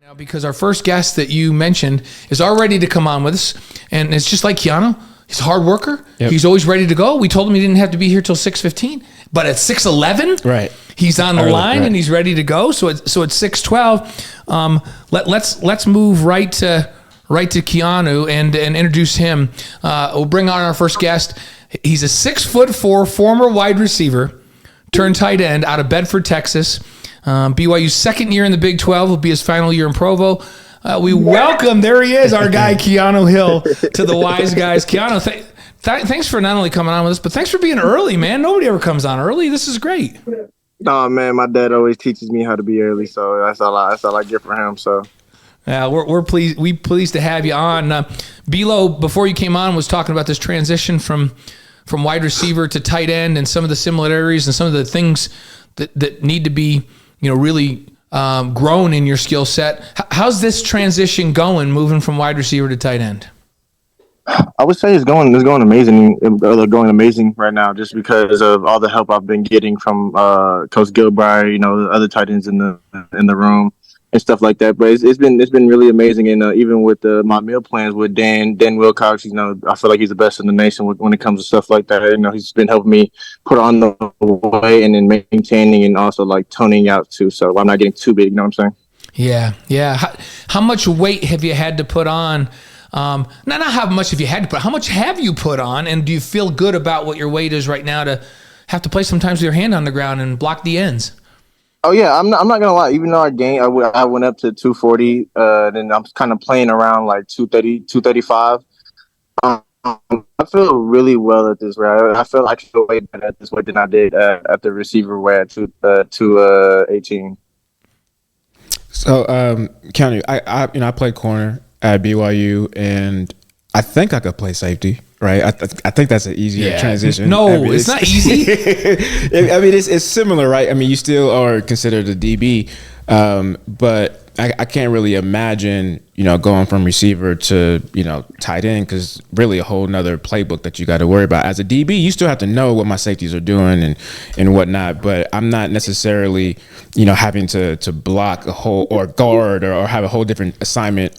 Now, because our first guest that you mentioned is all ready to come on with us, and it's just like Keanu. He's a hard worker. Yep. He's always ready to go. We told him he didn't have to be here till 6:15, but at 6:11, right, he's on the line and he's ready to go. So at 6:12, let's move right to Keanu and introduce him. We'll bring on our first guest. He's a 6'4" former wide receiver turned tight end out of Bedford, Texas. BYU's second year in the Big 12 will be his final year in Provo. We welcome, there he is, our guy Keanu Hill to the Wise Guys. Keanu, thanks for not only coming on with us, but thanks for being early, man. Nobody ever comes on early. This is great. Oh man, my dad always teaches me how to be early, so that's all I get from him. So. We're pleased to have you on. Bilo, before you came on, was talking about this transition from wide receiver to tight end and some of the similarities and some of the things that need to be, really grown in your skill set. How's this transition going, moving from wide receiver to tight end? I would say it's going amazing. Going amazing right now, just because of all the help I've been getting from Coach Gilbride, the other tight ends in the room and stuff like that. But it's been really amazing, and even with my meal plans with Dan Wilcox, I feel like he's the best in the nation when it comes to stuff like that. He's been helping me put on the weight and then maintaining and also like toning out too, so I'm not getting too big. You know what I'm saying? Yeah. How much weight have you had to put on? Not how much have you had to put? How much have you put on? And do you feel good about what your weight is right now to have to play sometimes with your hand on the ground and block the ends? Oh yeah, I'm not gonna lie. Even though I went up to 240, then I'm kind of playing around like 230, 235. I feel really well at this weight. I feel way better at this weight than I did at the receiver weight at 218. So, Keanu, I played corner at BYU, and I think I could play safety. Right, I think that's an easier transition. No, it's not easy. It's similar, right? You still are considered a DB, but I can't really imagine, going from receiver to, tight end, because really a whole nother playbook that you got to worry about. As a DB, you still have to know what my safeties are doing and whatnot, but I'm not necessarily, having to block a whole or guard or have a whole different assignment,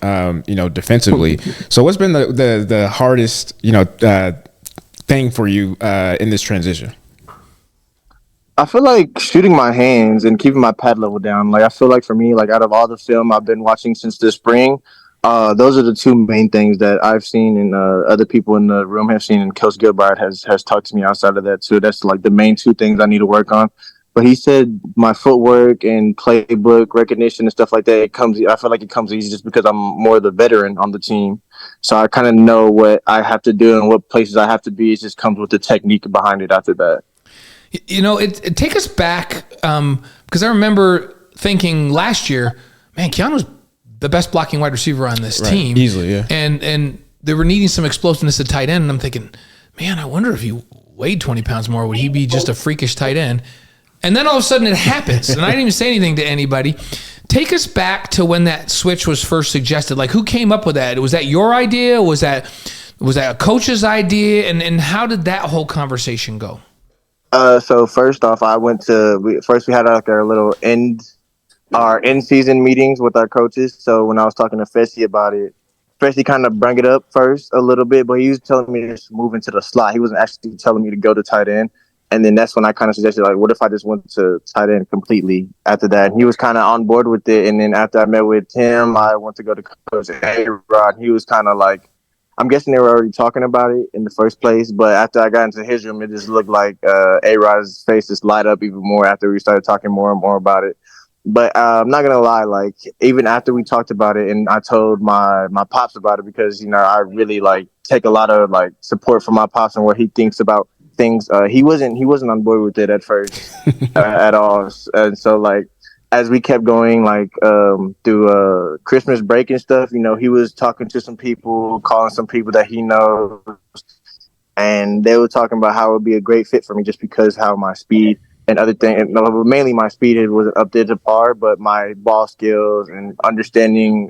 defensively. So what's been the hardest, thing for you in this transition? I feel like shooting my hands and keeping my pad level down. Like, I feel like for me, like out of all the film I've been watching since the spring, those are the two main things that I've seen and other people in the room have seen, and Coach Gilbride has talked to me outside of that too. That's like the main two things I need to work on. But he said my footwork and playbook recognition and stuff like that, I feel like it comes easy just because I'm more the veteran on the team. So I kind of know what I have to do and what places I have to be. It just comes with the technique behind it after that. It take us back, because I remember thinking last year, man, Keanu's the best blocking wide receiver on this team. Easily, yeah. And they were needing some explosiveness at tight end, and I'm thinking, man, I wonder if he weighed 20 pounds more, would he be just a freakish tight end? And then all of a sudden it happens, and I didn't even say anything to anybody. Take us back to when that switch was first suggested. Like, who came up with that? Was that your idea? Was that a coach's idea? And how did that whole conversation go? So first off, we had like our little end season meetings with our coaches. So when I was talking to Fessy about it, Fessy kind of brought it up first a little bit, but he was telling me to just move into the slot. He wasn't actually telling me to go to tight end. And then that's when I kind of suggested, like, what if I just went to tight end completely after that? And he was kind of on board with it. And then after I met with him, I went to go to Coach A-Rod. He was kind of like, I'm guessing they were already talking about it in the first place, but after I got into his room, it just looked like A-Rod's face just light up even more after we started talking more and more about it. But I'm not gonna lie, like, even after we talked about it, and I told my pops about it, because I really like take a lot of like support from my pops and what he thinks about things. He wasn't on board with it at first at all, and so like, as we kept going, like, through Christmas break and stuff, he was talking to some people, calling some people that he knows, and they were talking about how it would be a great fit for me just because how my speed and other things, mainly my speed wasn't up there to par, but my ball skills and understanding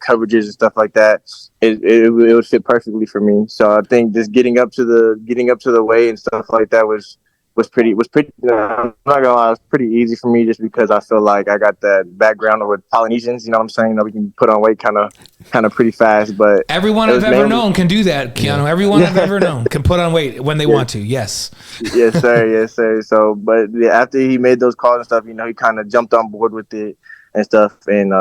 coverages and stuff like that, it would fit perfectly for me. So I think just getting up to the weight and stuff like that was was pretty. I'm not gonna lie, it was pretty easy for me just because I feel like I got that background with Polynesians. You know what I'm saying? We can put on weight kind of pretty fast. But Everyone I've ever known can do that, Keanu. Yeah. Everyone I've ever known can put on weight when they want to. Yes. Yes, sir. Yes, sir. So, but after he made those calls and stuff, he kind of jumped on board with it and stuff. And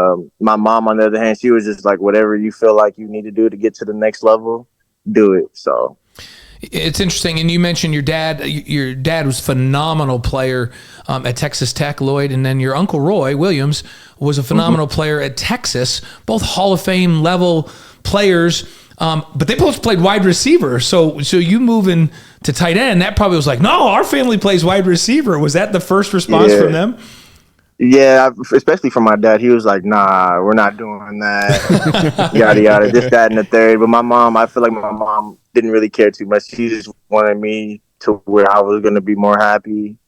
my mom, on the other hand, she was just like, whatever you feel like you need to do to get to the next level, do it. So. It's interesting, and you mentioned your dad. Your dad was a phenomenal player at Texas Tech, Lloyd, and then your uncle Roy Williams was a phenomenal player at Texas. Both Hall of Fame level players, but they both played wide receiver. So you moving to tight end, that probably was like, no, our family plays wide receiver. Was that the first response from them? Yeah, especially from my dad. He was like, nah, we're not doing that. Yada, yada, this, that, and the third. But my mom, I feel like my mom didn't really care too much. She just wanted me to where I was going to be more happy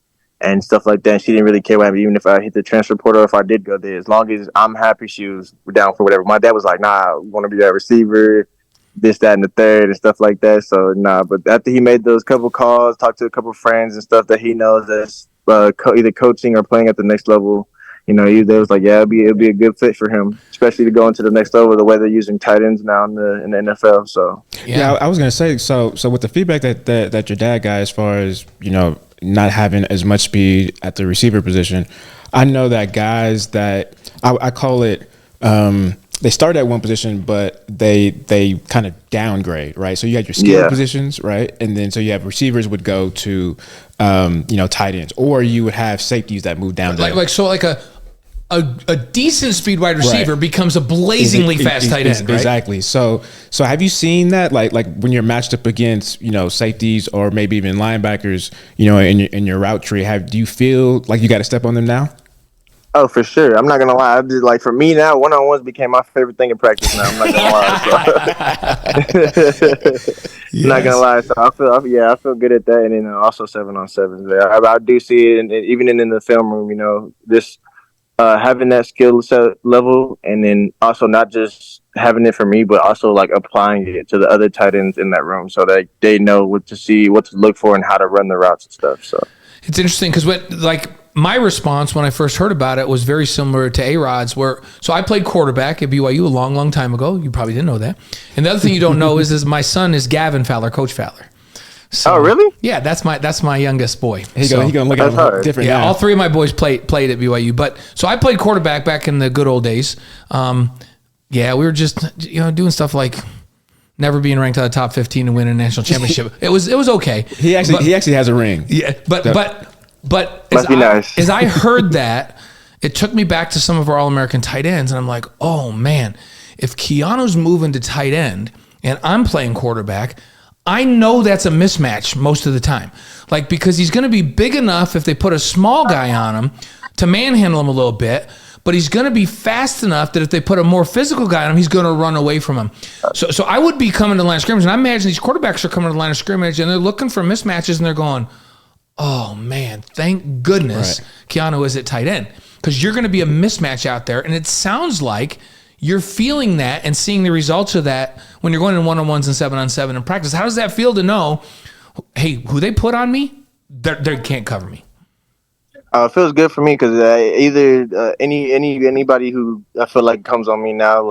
and stuff like that. She didn't really care what happened, even if I hit the transfer portal or if I did go there. As long as I'm happy, she was down for whatever. My dad was like, nah, I want to be a receiver, this, that, and the third and stuff like that. So, nah. But after he made those couple calls, talked to a couple friends and stuff that he knows that's either coaching or playing at the next level, they was like, yeah, it'll be a good fit for him, especially to go into the next level. The way they're using tight ends now in the NFL. So yeah, I was gonna say so with the feedback that your dad got as far as not having as much speed at the receiver position, I know that guys that I call it. They start at one position, but they kind of downgrade, right? So you had your skill positions, right? And then so you have receivers would go to, tight ends, or you would have safeties that move down. Like a decent speed wide receiver becomes a blazingly fast tight end, right? Exactly. So have you seen that, like when you're matched up against, safeties or maybe even linebackers, in your route tree, do you feel like you got to step on them now? Oh, for sure. I'm not gonna lie. I just, like, for me now, one-on-ones became my favorite thing in practice now. I'm not gonna lie. So. Not gonna lie. So I feel good at that, and then also 7-on-7s. I do see it, and even in the film room, this having that skill set level, and then also not just having it for me, but also like applying it to the other tight ends in that room, so that they know what to see, what to look for, and how to run the routes and stuff. So it's interesting because my response when I first heard about it was very similar to A-Rod's, so I played quarterback at BYU a long, long time ago. You probably didn't know that. And the other thing you don't know is my son is Gavin Fowler, Coach Fowler. So, oh, really? Yeah, that's my youngest boy. He gonna look at him different. Yeah, all three of my boys played at BYU. But so I played quarterback back in the good old days. We were just doing stuff like never being ranked out of the top 15 and winning a national championship. It was okay. He actually has a ring. Yeah, but as I heard that, it took me back to some of our All-American tight ends, and I'm like, oh man, if Keanu's moving to tight end and I'm playing quarterback, I know that's a mismatch most of the time. Because he's going to be big enough if they put a small guy on him to manhandle him a little bit, but he's going to be fast enough that if they put a more physical guy on him, he's going to run away from him. So I would be coming to the line of scrimmage, and I imagine these quarterbacks are coming to the line of scrimmage, and they're looking for mismatches, and they're going, oh man, thank goodness Keanu is at tight end, because you're going to be a mismatch out there. And it sounds like you're feeling that and seeing the results of that when you're going in 1-on-1s and 7-on-7 in practice. How does that feel to know, hey, who they put on me, they can't cover me? It feels good for me because either anybody who I feel like comes on me now,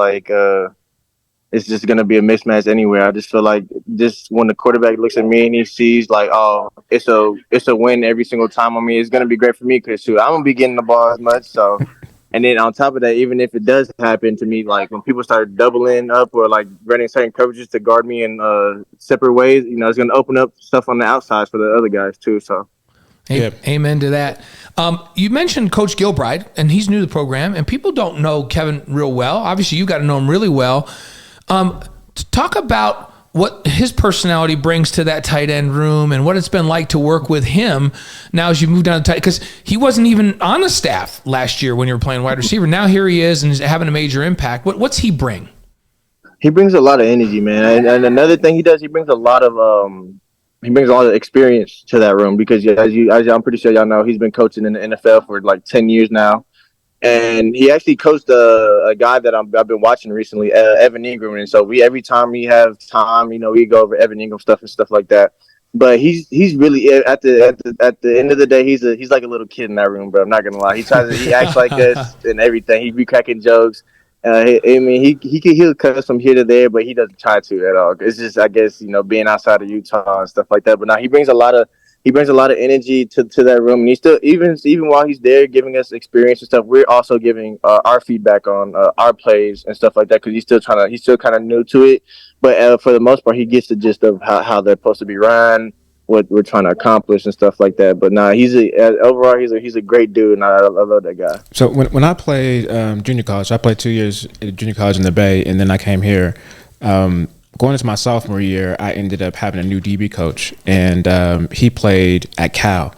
it's just going to be a mismatch anywhere. I just feel like just when the quarterback looks at me and he sees it's a win every single time on me, it's going to be great for me because I'm going to be getting the ball as much. So, and then on top of that, even if it does happen to me, when people start doubling up or running certain coverages to guard me in separate ways, it's going to open up stuff on the outside for the other guys too. So. Amen to that. You mentioned Coach Gilbride, and he's new to the program, and people don't know Kevin real well. Obviously, you got to know him really well. Talk about what his personality brings to that tight end room and what it's been like to work with him now as you move down the tight, because he wasn't even on the staff last year when you were playing wide receiver. Now here he is and he's having a major impact. What's he bring? He brings a lot of energy, man. And another thing he does, he brings a lot of experience to that room because as I'm pretty sure y'all know, he's been coaching in the NFL for 10 years now. And he actually coached a guy that I've been watching recently, Evan Ingram. And so every time we have time, we go over Evan Ingram stuff and stuff like that. But he's really at the end of the day, he's like a little kid in that room, bro. I'm not gonna lie. He acts like us and everything. He be cracking jokes. I mean, he'll cuss from here to there, but he doesn't try to at all. It's just, I guess, being outside of Utah and stuff like that. But now he brings a lot of energy to that room, and he's still, even while he's there giving us experience and stuff, we're also giving our feedback on our plays and stuff like that, because he's still kind of new to it. But for the most part, he gets the gist of how they're supposed to be run, what we're trying to accomplish and stuff like that. But nah, overall he's a great dude, and I love that guy. So when I played junior college, I played 2 years at junior college in the Bay, and then I came here. Going into my sophomore year, I ended up having a new DB coach, and he played at Cal.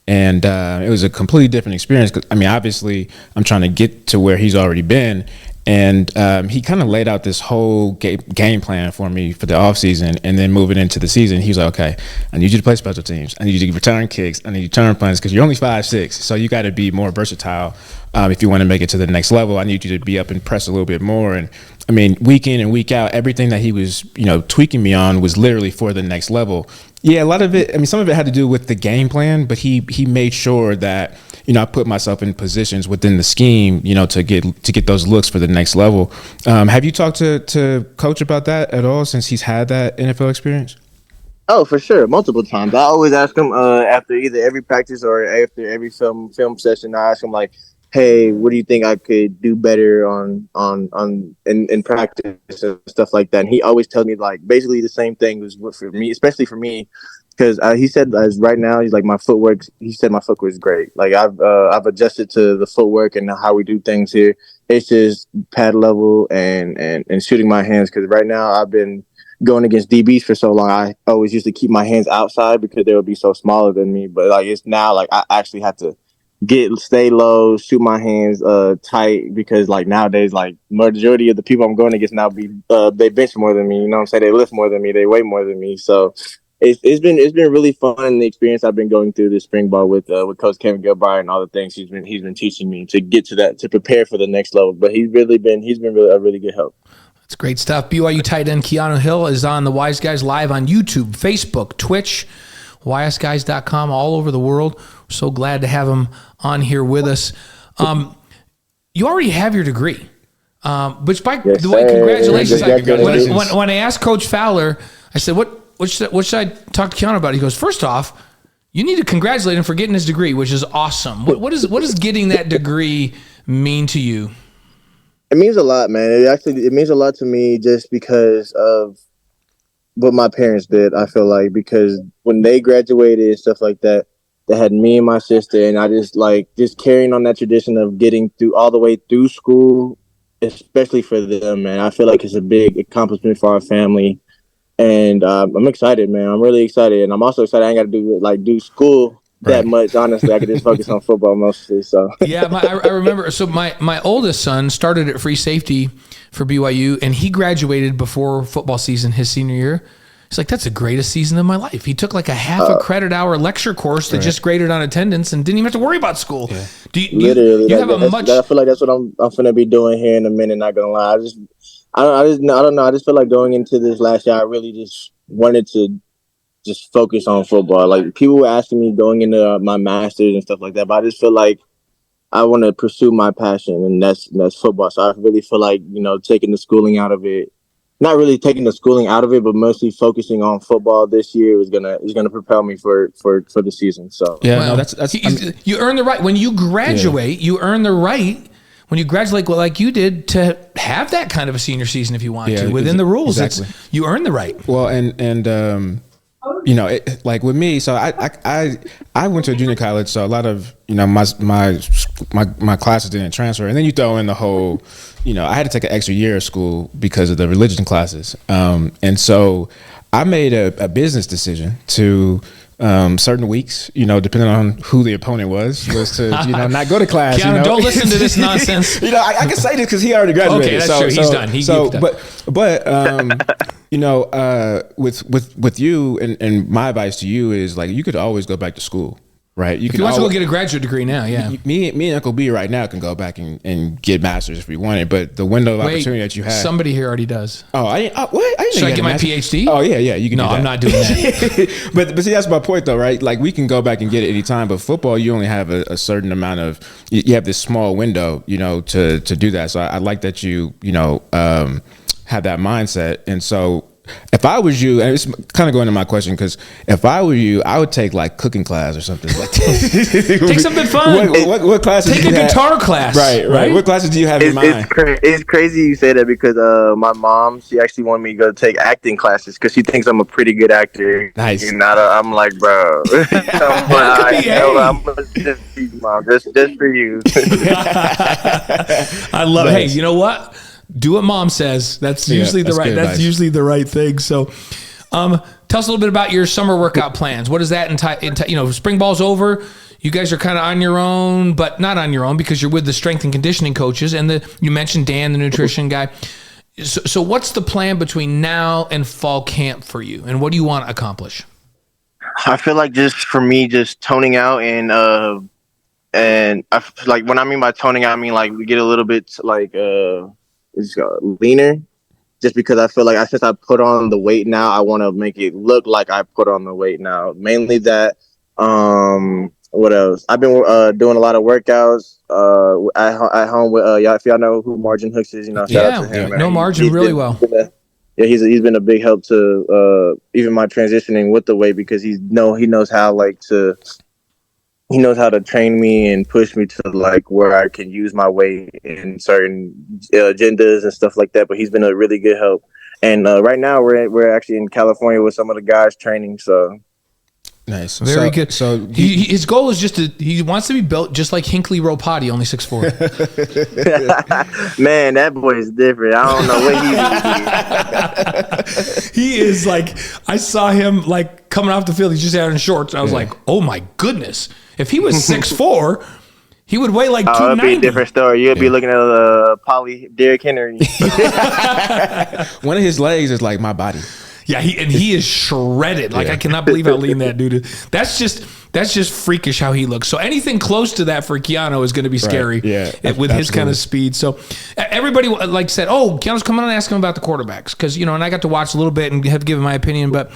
And it was a completely different experience. 'Cause, I mean, obviously, I'm trying to get to where he's already been. And he kind of laid out this whole game plan for me for the offseason. And then moving into the season, he was like, okay, I need you to play special teams. I need you to return kicks. I need you to turn punts, because you're only 5'6". So you got to be more versatile if you want to make it to the next level. I need you to be up and press a little bit more. And I mean, week in and week out, everything that he was, tweaking me on was literally for the next level. Yeah, a lot of it, I mean, some of it had to do with the game plan, but he made sure that, I put myself in positions within the scheme, to get those looks for the next level. Have you talked to Coach about that at all since he's had that NFL experience? Oh, for sure, multiple times. I always ask him after either every practice or after every film session. I ask him, like, hey, what do you think I could do better in practice and stuff like that? And he always tells me, like, basically the same thing was for me, especially for me, because he said, as right now, he's like, my footwork. He said my footwork is great. Like, I've adjusted to the footwork and how we do things here. It's just pad level and shooting my hands, because right now I've been going against DBs for so long. I always used to keep my hands outside because they would be so smaller than me. But like, it's now like I actually have to stay low, shoot my hands tight, because like nowadays, like majority of the people I'm going against now they bench more than me. You know what I'm saying? They lift more than me. They weigh more than me. So it's been really fun, the experience I've been going through this spring ball with Coach Kevin Gilbride and all the things he's been teaching me to get to that, to prepare for the next level. But he's been really a really good help. That's great stuff. BYU tight end Keanu Hill is on the Wise Guys live on YouTube, Facebook, Twitch, wiseguys.com, all over the world. We're so glad to have him on here with us. You already have your degree, which, by the way, congratulations. When I asked Coach Fowler, I said, what should I talk to Keanu about? He goes, first off, you need to congratulate him for getting his degree, which is awesome. What does getting that degree mean to you? It means a lot, man. It means a lot to me, just because of what my parents did. I feel like, because when they graduated and stuff like that, they had me and my sister, and I just carrying on that tradition of getting through all the way through school, especially for them, man. I feel like it's a big accomplishment for our family, and I'm excited, man. I'm really excited, and I'm also excited I ain't got to do school that much. Honestly, I could just focus on football mostly. So yeah, I remember. So my oldest son started at free safety for BYU, and he graduated before football season his senior year. He's like, that's the greatest season of my life. He took like a half a credit hour lecture course that just graded on attendance and didn't even have to worry about school. Yeah. I feel like that's what I'm gonna be doing here in a minute. Not gonna lie, I don't know. I just feel like going into this last year, I really just wanted to just focus on football. Like, people were asking me going into my master's and stuff like that, but I just feel like I want to pursue my passion, and that's football. So I really feel like, taking the schooling out of it, not really taking the schooling out of it, but mostly focusing on football this year is gonna propel me for the season. So yeah, well, that's you earn the right when you graduate. Yeah. You earn the right when you graduate, like you did, to have that kind of a senior season if you want to within the rules. Exactly. You earn the right. Well, and like with me, so I went to a junior college, so a lot of my classes didn't transfer, and then you throw in the whole, I had to take an extra year of school because of the religion classes, and so I made a business decision to certain weeks, depending on who the opponent was to not go to class. Keanu, don't listen to this nonsense. I can say this because he already graduated. Okay, that's true. He's done. He's done. With you and my advice to you is, like, you could always go back to school. right? If you want to go get a graduate degree now, yeah. Me and Uncle B right now can go back and get masters if we wanted, but the window of opportunity that you have. Somebody here already does. Oh, what? I didn't Should I get my PhD? Oh yeah, you can. No, do that. I'm not doing that. but see, that's my point though, right? Like we can go back and get it anytime, but football, you only have a certain amount of. You have this small window, to do that. So I like that you have that mindset, and so. If I was you, and it's kind of going to my question, because if I were you, I would take like cooking class or something like that. Take something fun. What classes? Take a guitar class. Right. What classes do you have in mind? It's crazy you say that because my mom, she actually wanted me to go take acting classes because she thinks I'm a pretty good actor. Nice. I'm like, bro. I'm just for you, Mom. Just for you. I love it. Hey, you know what? Do what mom says. That's usually the right. That's usually the right thing. So, tell us a little bit about your summer workout plans. What does that entail? Spring ball's over. You guys are kind of on your own, but not on your own because you're with the strength and conditioning coaches. And you mentioned Dan, the nutrition guy. So, what's the plan between now and fall camp for you? And what do you want to accomplish? I feel like just for me, just toning out and I like when I mean by toning out, I mean like we get a little bit like leaner, just because I feel like since I put on the weight now, I want to make it look like I put on the weight now. Mainly that. What else? I've been doing a lot of workouts at home with y'all. If y'all know who Margin Hooks is, shout out to him. Know Margin really well. He's been a big help to even my transitioning with the weight because he knows how he knows how to train me and push me to like where I can use my weight in certain agendas and stuff like that. But he's been a really good help. And right now we're actually in California with some of the guys training. So nice, very good. So his goal is he wants to be built just like Hinckley Ropati, only 6'4". Man, that boy is different. I don't know what he is like. I saw him like coming off the field. He's just out in shorts. I was like, oh my goodness. If he was 6'4", he would weigh like 290. It'd be a different story. You'd be looking at Derrick Henry. One of his legs is like my body. Yeah, he is shredded. Like I cannot believe how lean that dude is. That's just freakish how he looks. So anything close to that for Keanu is going to be scary. Right. With his kind of speed. So everybody like said, "Oh, Keanu's coming on and ask him about the quarterbacks," because and I got to watch a little bit and have given my opinion. But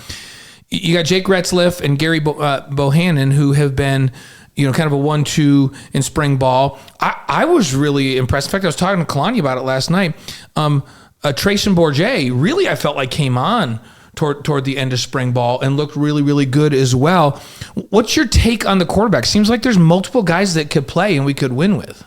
you got Jake Retzliff and Gary Bohannon who have been. Kind of a 1-2 in spring ball. I was really impressed. In fact, I was talking to Kalani about it last night. Trayson Bourget really, I felt like came on toward the end of spring ball and looked really, really good as well. What's your take on the quarterback? Seems like there's multiple guys that could play and we could win with.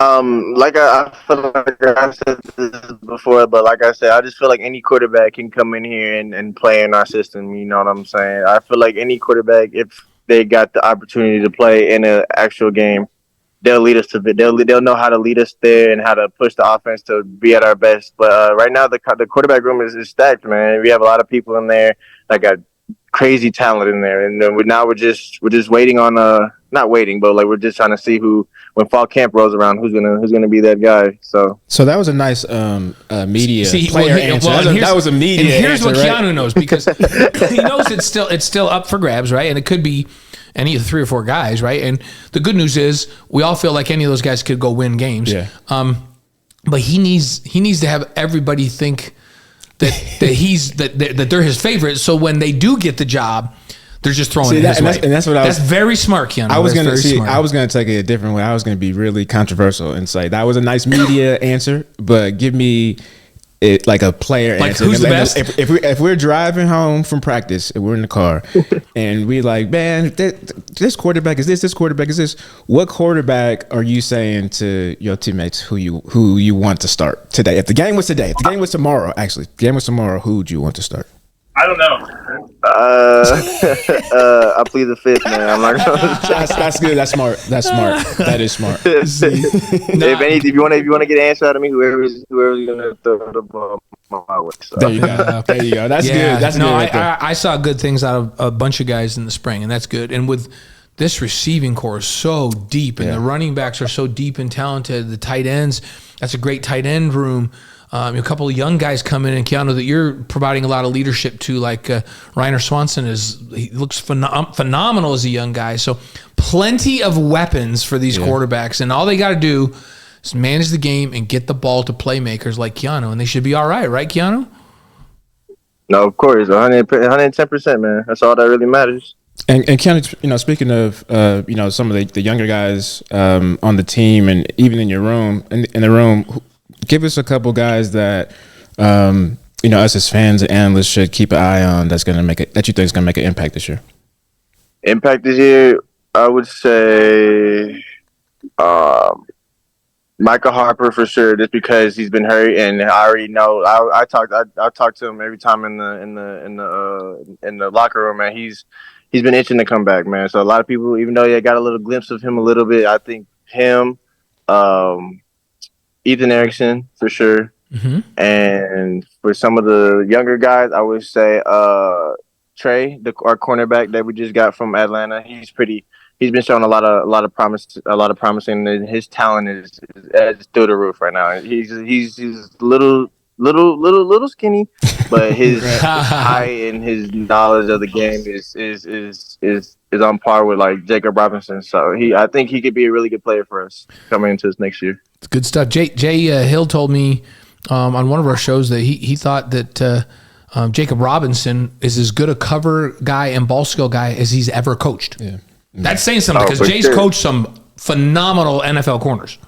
Like I feel like I said this before, but like I said, I just feel like any quarterback can come in here and play in our system. You know what I'm saying? I feel like any quarterback, if they got the opportunity to play in an actual game, they'll lead us to it. They'll know how to lead us there and how to push the offense to be at our best. But right now, the quarterback room is stacked, man. We have a lot of people in there that got crazy talent in there, and then we're just waiting on not waiting, but like we're just trying to see who, when fall camp rolls around, who's gonna be that guy. So that was a nice media player answer. That was a media. And here's answer, what Keanu knows, because he knows it's still up for grabs, right? And it could be any of the 3 or 4 guys, right? And the good news is we all feel like any of those guys could go win games. Yeah. But he needs to have everybody think that they're his favorite. So when they do get the job, they're just throwing it his way. That's very smart, Keanu. I was gonna take it a different way. I was gonna be really controversial and say that was a nice media answer, but give me it like a player answer. Who's the best? If we're driving home from practice and we're in the car and we like, man, this quarterback is this quarterback is this. What quarterback are you saying to your teammates who you want to start today? If the game was today, if the game was tomorrow, who would you want to start? I don't know. I plead the fifth, man. I'm not gonna. That's good. That's smart. That is smart. If you want to get an answer out of me, whoever's gonna throw the ball my way. So. There you go. That's good. That's good. I saw good things out of a bunch of guys in the spring, and that's good. And with this receiving core is so deep, and the running backs are so deep and talented. The tight ends, that's a great tight end room. A couple of young guys come in, and Keanu, that you're providing a lot of leadership to, like Reiner Swanson he looks phenomenal as a young guy. So plenty of weapons for these quarterbacks, and all they got to do is manage the game and get the ball to playmakers like Keanu, and they should be all right, Keanu? No, of course, 110%, man. That's all that really matters. And Keanu, speaking of, some of the younger guys on the team and even in your room, in the room, give us a couple guys that, us as fans and analysts should keep an eye on that you think is going to make an impact this year. Impact this year, I would say Micah Harper for sure, just because he's been hurt, and I already know. I talk to him every time in the locker room, man. He's been itching to come back, man. So a lot of people, even though they got a little glimpse of him a little bit, I think him, Ethan Erickson for sure, and for some of the younger guys, I would say Trey, our cornerback that we just got from Atlanta. He's been showing a lot of promising. And his talent is through the roof right now. He's little skinny, but his eye and his knowledge of the game is on par with like Jacob Robinson. So I think he could be a really good player for us coming into this next year. It's good stuff. Jay Hill told me on one of our shows that he thought that Jacob Robinson is as good a cover guy and ball skill guy as he's ever coached. Yeah. That's saying something, because Jay's coached some phenomenal NFL corners.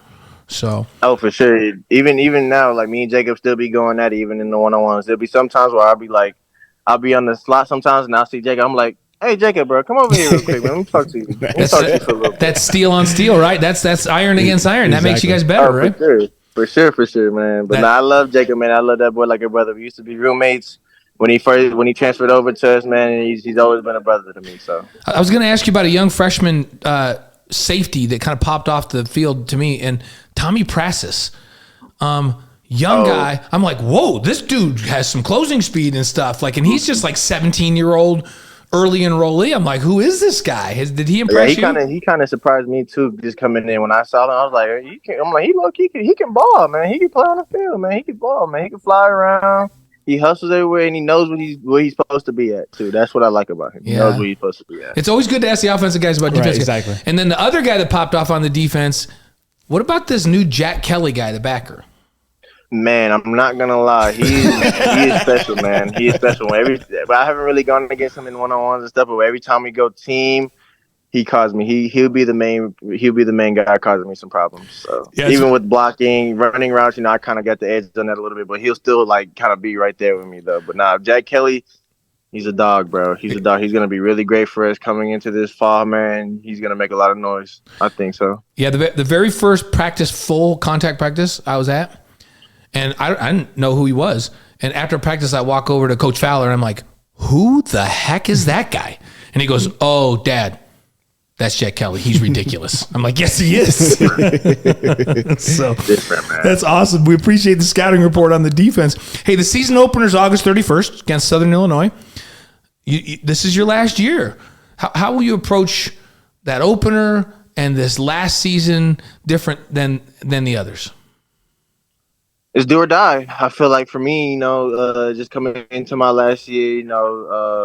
So for sure. Even now, like me and Jacob still be going at it, even in the one-on-ones. There'll be sometimes where I'll be on the slot sometimes, and I'll see Jacob. I'm like, hey Jacob, bro, come over here real quick, man. Let me talk to you. Let me talk to you for a little bit. That's steel on steel, right? That's iron against iron. That makes you guys better, right? For sure, man. But I love Jacob, man. I love that boy like a brother. We used to be roommates. When he transferred over to us, man, he's always been a brother to me. So I was going to ask you about a young freshman safety that kind of popped off the field to me, and Tommy Prassis, young guy. I'm like, whoa, this dude has some closing speed and stuff. Like, and he's just like 17-year-old early enrollee. I'm like, who is this guy? Did he impress you? He kind of surprised me too, just coming in. When I saw him, I was like, he can ball, man. He can play on the field, man. He can ball, man. He can fly around. He hustles everywhere, and he knows where he's supposed to be at too. That's what I like about him. He knows where he's supposed to be at. It's always good to ask the offensive guys about defense. Right, exactly. And then the other guy that popped off on the defense, what about this new Jack Kelly guy, the backer? Man, I'm not gonna lie, he is special, man. He is special. But I haven't really gone against him in one-on-ones and stuff. But every time we go team, he caused me. He'll be the main guy causing me some problems. So even with blocking, running routes, I kind of got the edge on that a little bit. But he'll still like kind of be right there with me though. But now Jack Kelly, he's a dog, bro. He's a dog. He's gonna be really great for us coming into this fall, man. He's gonna make a lot of noise. I think so. Yeah, the very first full contact practice I was at, and I didn't know who he was. And after practice, I walk over to Coach Fowler, and I'm like, "Who the heck is that guy?" And he goes, "Oh, Dad, that's Jack Kelly. He's ridiculous." I'm like, yes, he is. So that's awesome. We appreciate the scouting report on the defense. Hey, the season opener is August 31st against Southern Illinois. This is your last year. How will you approach that opener and this last season different than the others? It's do or die. I feel like for me, just coming into my last year,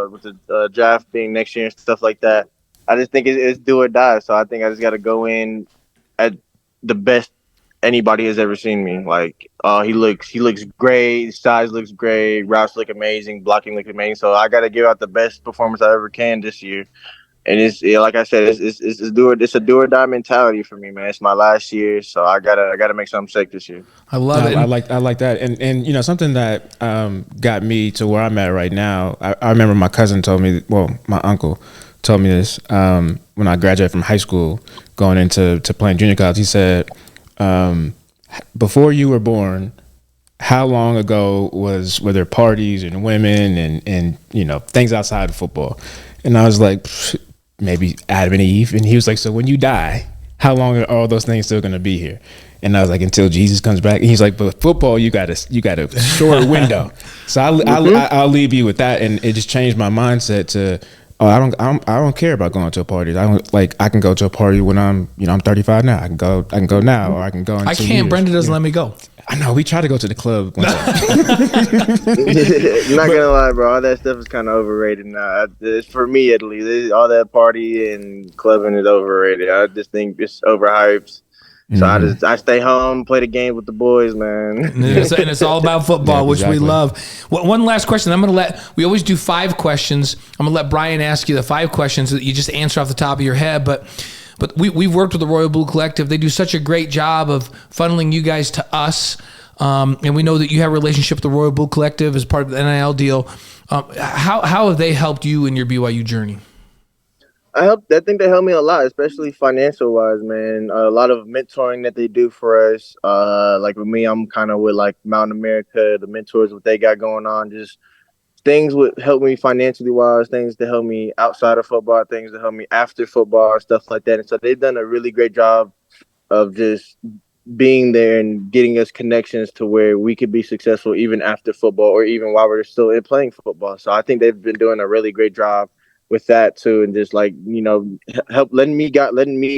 with the draft being next year and stuff like that, I just think it's do or die. So I think I just got to go in at the best anybody has ever seen me. Like, he looks great. His size looks great. Routes look amazing. Blocking looks amazing. So I got to give out the best performance I ever can this year. And it's like I said, it's a do or die mentality for me, man. It's my last year, so I gotta make something shake this year. I love it. I like that, and something that got me to where I'm at right now. I remember my cousin told me, my uncle told me this when I graduated from high school, going into playing junior college. He said, before you were born, how long ago were there parties and women and things outside of football? And I was like, maybe Adam and Eve. And he was like, so when you die, how long are all those things still going to be here? And I was like, until Jesus comes back. And he's like, but football, you got a short window. So I'll leave you with that. And it just changed my mindset to Oh, I don't care about going to a party. I can go to a party when I'm 35 now. I can go now, or I can go in I 2 can't. years. Brenda doesn't let me go. I know. We tried to go to the club one time. I'm not gonna lie, bro. All that stuff is kind of overrated now. It's for me at least. All that party and clubbing is overrated. I just think it's overhyped. So I stay home, play the game with the boys, man. And it's all about football, Yeah, which we exactly. love. One last question. We always do 5 questions. I'm going to let Brian ask you the 5 questions that you just answer off the top of your head. But we've worked with the Royal Blue Collective. They do such a great job of funneling you guys to us. And we know that you have a relationship with the Royal Blue Collective as part of the NIL deal. How have they helped you in your BYU journey? I think they help me a lot, especially financial wise, man. A lot of mentoring that they do for us. Like with me, I'm kind of with like Mountain America, the mentors, what they got going on. Just things would help me financially wise, things to help me outside of football, things to help me after football, stuff like that. And so they've done a really great job of just being there and getting us connections to where we could be successful even after football or even while we're still in playing football. So I think they've been doing a really great job with that too, and just like help letting me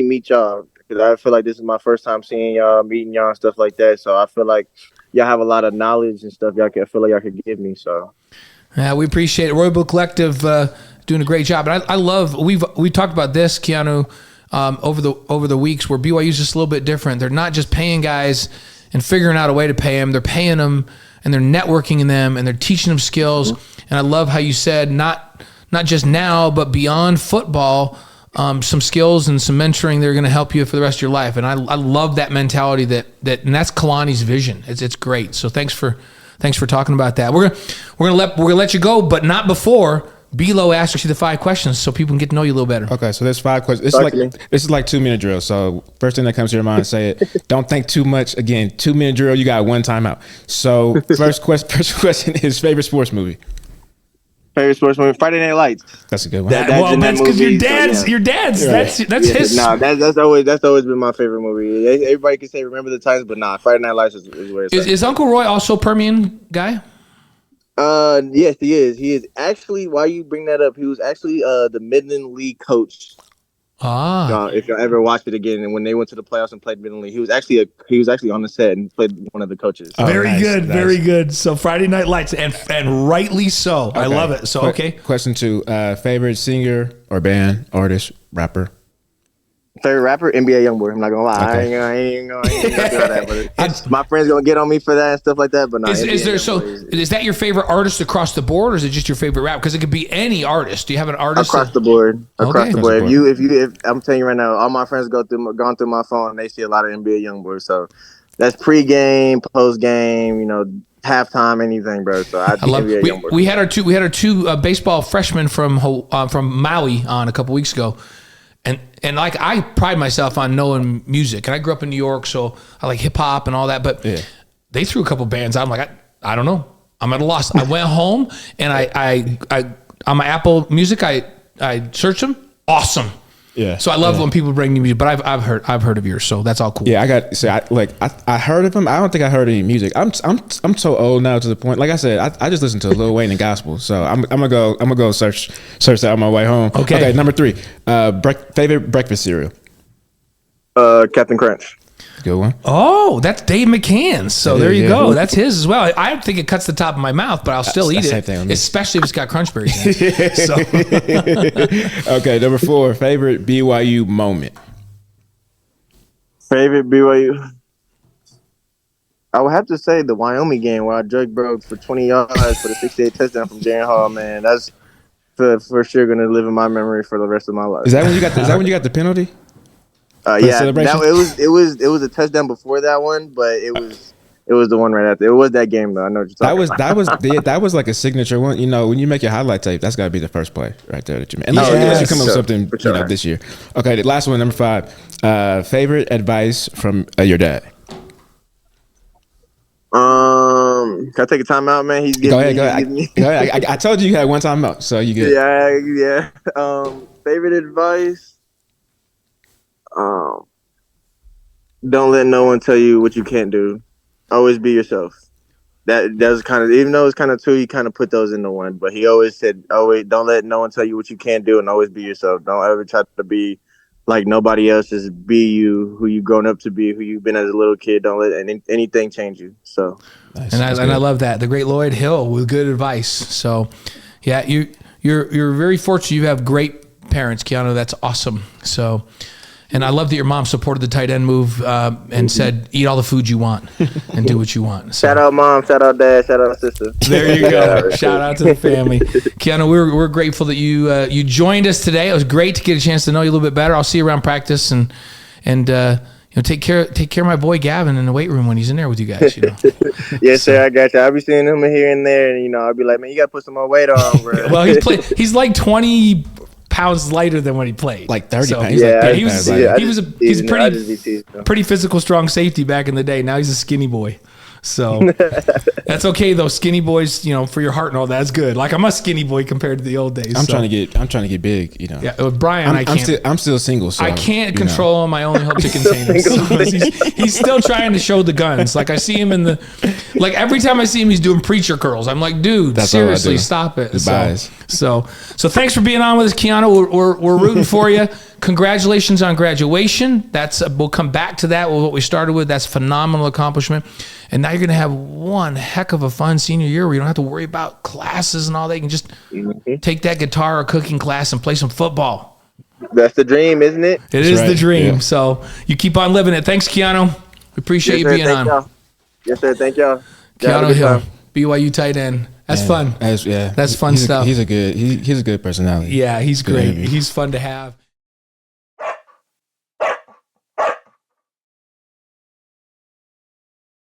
meet y'all, because I feel like this is my first time seeing y'all, meeting y'all and stuff like that. So I feel like y'all have a lot of knowledge and stuff I feel like y'all could give me. So Yeah, we appreciate it. Royal Blue Collective doing a great job, and I love. We talked about this, Keanu, over the weeks, where BYU is just a little bit different. They're not just paying guys and figuring out a way to pay them. They're paying them and they're networking in them and they're teaching them skills. And I love how you said not just now, but beyond football, some skills and some mentoring that are going to help you for the rest of your life. And I love that mentality and that's Kalani's vision. It's great. So thanks for talking about that. We're gonna let you go, but not before Bilo asks you the 5 questions so people can get to know you a little better. Okay, so there's 5 questions. This is like 2-minute drill. So first thing that comes to your mind, say it. Don't think too much. Again, 2-minute drill. You got 1 timeout. So first question is favorite sports movie. favorite sports movie, Friday Night Lights. That's a good one. That's because your dad's. Right. That's his. Nah, that's always been my favorite movie. Everybody can say Remember the Times, but nah, Friday Night Lights is where it's at. Is Uncle Roy also a Permian guy? Yes, he is. He is actually. Why you bring that up? He was actually the Midland League coach. If y'all ever watched it again, and when they went to the playoffs and played Midland League, he was actually on the set and played one of the coaches. Oh, very nice, good, nice. very good. So Friday Night Lights, and rightly so. Okay. I love it. So okay. Question 2: favorite singer or band, artist, rapper. Favorite rapper, NBA YoungBoy. I'm not gonna lie, Okay. I ain't gonna do that. But my friends gonna get on me for that and stuff like that. But nah, is that your favorite artist across the board, or is it just your favorite rap? Because it could be any artist. Do you have an artist across the board? Across the board. Okay. If I'm telling you right now, all my friends gone through my phone, and they see a lot of NBA YoungBoy. So that's pregame, postgame, halftime, anything, bro. So I love NBA YoungBoy. We had our two baseball freshmen from Maui on a couple weeks ago. And like I pride myself on knowing music, and I grew up in New York, so I like hip hop and all that. But they threw a couple bands out. I'm like, I don't know. I'm at a loss. I went home and I on my Apple Music, I searched them. Awesome. Yeah. So I love when people bring new music, but I've heard of yours, so that's all cool. Yeah, I heard of him. I don't think I heard any music. I'm so old now to the point. Like I said, I just listen to Lil Wayne and gospel. So I'm gonna go search that on my way home. Okay. Number 3, favorite breakfast cereal. Captain Crunch. Good one. Oh, that's Dave McCann's. So there you go. That's his as well. I think it cuts the top of my mouth, but I'll still eat it, especially if it's got crunch berries in it. Okay, number 4, favorite BYU moment. Favorite BYU. I would have to say the Wyoming game where I drug broke for 20 yards for the 68 touchdown from Jaren Hall. Man, that's for sure going to live in my memory for the rest of my life. Is that when you got the penalty? Yeah, it was a touchdown before that one, but it was the one right after. It was that game though. I know what you're talking about. That was like a signature one. When you make your highlight tape, that's got to be the first play right there that you make. Unless you come up with something this year. Okay, the last one, number 5. Favorite advice from your dad. Can I take a timeout, man? He's getting Go ahead. I told you had 1 timeout, so you good. Yeah. Favorite advice. Don't let no one tell you what you can't do. Always be yourself. that does kind of, even though it's kind of two, he kind of put those into one. But he always said, "Always don't let no one tell you what you can't do, and always be yourself. Don't ever try to be like nobody else. Just be you, who you've grown up to be, who you've been as a little kid. Don't let anything change you." So, nice. And I love that, the great Lloyd Hill with good advice. So, yeah, you're very fortunate. You have great parents, Keanu. That's awesome. So. And I love that your mom supported the tight end move and said, eat all the food you want and do what you want. So, shout out mom, shout out dad, shout out sister. There you go. Shout out to the family. Keanu, we're grateful that you joined us today. It was great to get a chance to know you a little bit better. I'll see you around practice and take care of my boy Gavin in the weight room when he's in there with you guys. Yes, sir. I got you. I'll be seeing him here and there, and I'll be like, man, you got to put some more weight on, bro. Well, he's like 20 pounds lighter than when he played, like 30 pounds. He's pretty physical, strong safety back in the day. Now he's a skinny boy. So that's okay though. Skinny boys, for your heart and all that's good. Like I'm a skinny boy compared to the old days. I'm trying to get big. Yeah, with Brian, I can't. I'm still single, so I can't control him. I only hope to contain him. So he's still trying to show the guns. Like I see him every time I see him, he's doing preacher curls. I'm like, dude, seriously, stop it. So thanks for being on with us, Keanu. We're rooting for you. Congratulations on graduation. We'll come back to that with what we started with. That's a phenomenal accomplishment. And now you're going to have one heck of a fun senior year where you don't have to worry about classes and all that. You can just take that guitar or cooking class and play some football. That's the dream, isn't it? It is the dream. Yeah. So you keep on living it. Thanks, Keanu. We appreciate you being on. Y'all. Yes, sir. Thank y'all. Keanu Hill, BYU tight end. That's fun. That's fun stuff. He's a good personality. Yeah, he's great. He's fun to have.